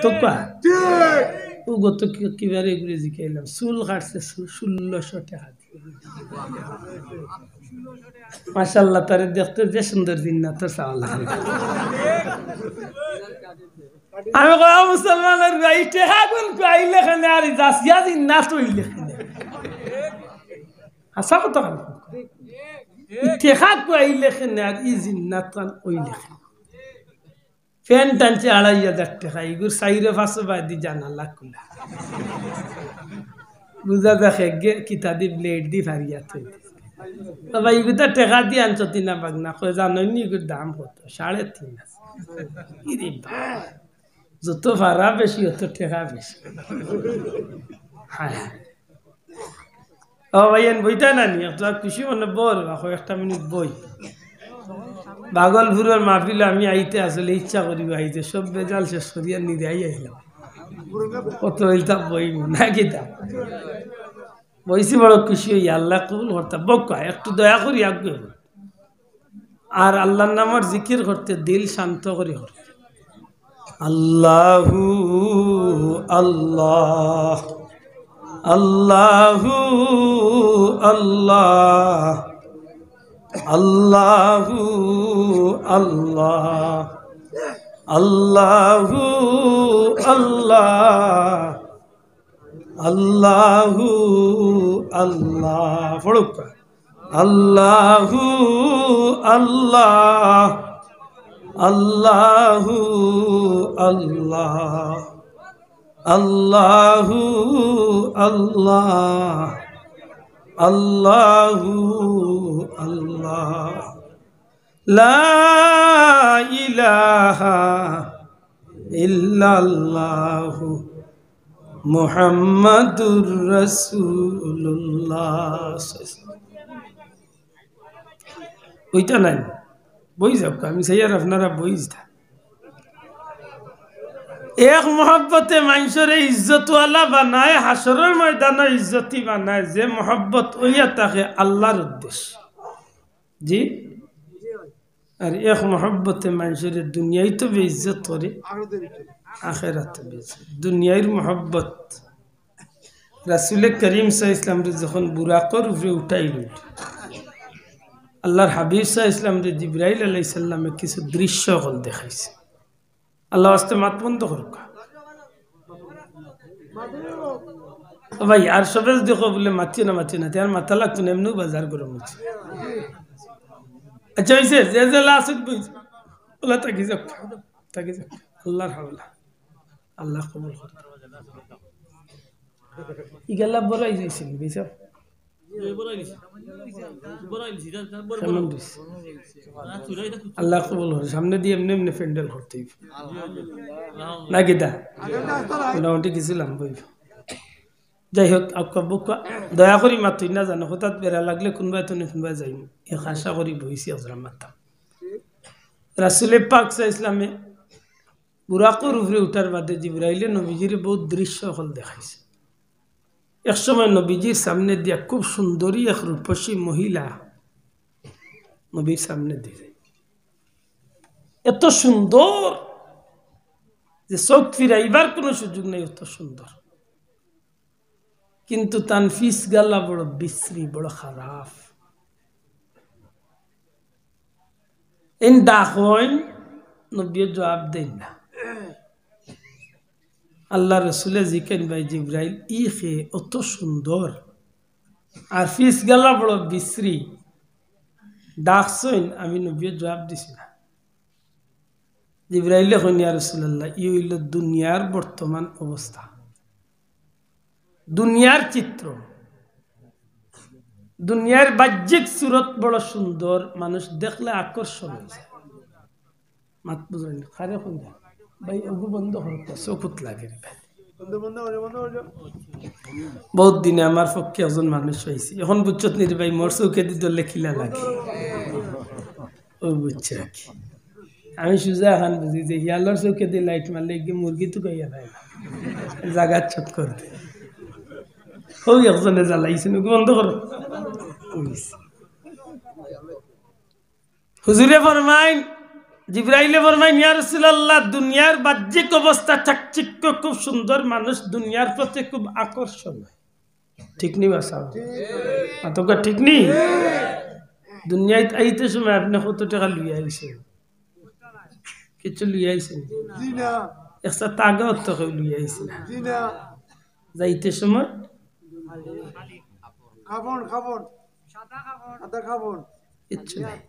তো ও গত কিবারে ঘুরে জিকাইলাম চুল কাটছে 1600 টাকা মাশাআল্লাহ তারে দেখতে যে সুন্দর দিন না তোর সাওয়াল্লাহ আমি কই মুসলমানের গাই টেহা কোন গাইলে খানে আর জাসিয়া দিন না তইলে হাসা কথা টেহা কইলে খানে আর ই জিন্নাত কান ওইলে ফ্যান টানছে 2500 টাকা এগুর সাইরে ফাঁসো বাদি জানা লাকুলা বুঝা দেখে গে কিতাদি ব্লেড দি ফারিয়া থই তবে এগুতা টাকা দিয়ে আনছো তিনা বাগনা কই জানোনি এগুর দাম কত 3.5 আছে ইরে বা যত ভাড়া বেশি অত টাকা বেশি হ্যাঁ ও ভাইয়েন বইটা না নি আপনার খুশি মনে বল একটা মিনিট বই ভাগলপুরের মাহফিলে আমি আইতে আসলে ইচ্ছা করি আইতে সব বেজাল শেষ করিয়া নিতে আইলাম কত হইতাম বই না কিতাম বইছি বড় খুশি হই আল্লাহ কবুল করতাম বকা একটু দয়া করি আগে আর আল্লাহর নামের জিকির করতে দিল শান্ত করে করতে আল্লাহু আল্লাহ আল্লাহু আল্লাহ আল্লাহু আল্লাহ আল্লাহু আল্লাহ আল্লাহু আল্লাহ পড়ুক আল্লাহু আল্লাহ আল্লাহু আল্লাহ আল্লাহু আল্লাহ আল্লাহু আল্লাহ লা ইলাহা ইল্লাল্লাহু মুহাম্মাদুর রাসূলুল্লাহ ওইটা নাই বই যাও আমি সাইয়ার আপনারা বই যা এক মোহব্বতে মানুষের ইজ্জতওয়ালা বানায় হাসরের ময়দানে ইজ্জতি বানায় যে মোহব্বত ওইয়া থাকে আল্লাহর উদ্দেশ্য জি আর এক মোহব্বতে মানুষের দুনিয়ায় তো বেইজ্জত করে আখিরাতে বেইজ্জত দুনিয়ার মোহব্বত রাসূল করিম সাল্লাল্লাহু আলাইহি ওয়াসাল্লাম যখন বুরাকর উপরে উঠাইল আল্লাহর হাবিব সাল্লাল্লাহু আলাইহি ওয়াসাল্লাম জিবরাইল আলাইহিস সালামে কিছু দৃশ্য হল দেখাইছে আল্লাহ আস্তে মাত বন্ধ করুক ভাই আর সবে দেখো বলে মাতি না তার মাথা লাগতো না এমনি বাজার করে মুছে আচ্ছা হইছে যে যে লাসুদ বইছে আল্লাহ তাকি যাক আল্লাহর হাওলা আল্লাহ কবুল করে ইগালা বড়াই যাইছিল বিসা আল্লাহ কবুল করে সামনে দিয়ে এমনি এমনি প্যান্ডেল করতে না গীতা মোটামুটি গেছিলাম বই যাই হোক আব্বা দয়া করি মাতুই না জানো হঠাৎ বেড়া লাগলে কোনবাই তো কোনবাই যাইম এক আশা করি বইছি হজরাম মাতাম রাসূলে পাক সাল্লাল্লাহু আলাইহি ওয়াসাল্লামে বুরাকর উপরে উঠার বাদে জিবরাইলে নবীজির বহুত দৃশ্য হল দেখাইছে এক সময় নবীজির সামনে দিয়া খুব সুন্দরী এক রূপসী মহিলা নবীর সামনে দিয়ে এত সুন্দর যে চোখ ফিরাইবার কোনো সুযোগ নেই এত সুন্দর কিন্তু তানফিস গালা বড় বিশ্রী বড় খারাপ ইন ডাকইন নবী জবাব দেন না আল্লাহ রসুলে জিকেন ভাই জিব্রাইল ই খে অত সুন্দর আর ফিস গালা বড় বিশ্রী ডাকছইন আমি নবী জবাব দিছি না জিব্রাইল কইন ইয়া রাসূলুল্লাহ ই হইল দুনিয়ার বর্তমান অবস্থা দুনিয়ার চিত্র দুনিয়ার বাহ্যিক সুরত বড় সুন্দর মানুষ দেখলে আকর্ষণ হয়ে যায় মাত বুঝলেন খারে কোন ভাই ওগু বন্ধ করতে চকুত লাগে বহুত দিনে আমার পক্ষে একজন মানুষ হয়েছে এখন বুঝছত নি ভাই মোর চৌকে দিতে লেখিলা লাগে ও বুঝছে কি আমি সুজা খান বুঝি যে হিয়ালর চৌকে দিয়ে লাইট মারলে গিয়ে মুরগি তো গাইয়া দেয় না জায়গা ছট করতে ওই একজনে জ্বালাইছে বন্ধ করো হুজুরে ফরমাইন জিবরাইলে ফরমায় ইয়া রাসূলুল্লাহ দুনিয়ার বাহ্যিক অবস্থা চাকচিক্য খুব সুন্দর মানুষ দুনিয়ার প্রতি খুব আকর্ষণ ঠিক নি বাসা আতকা ঠিক নি দুনিয়ায় আইতে সময় আপনি কত টাকা লইয়া আইছেন কিছু লইয়া আইছেন জি না একটা টাকা তো লইয়া আইছেন জি না যাইতে সময় খাবন সাদা খাবন আদা খাবন কিছু নাই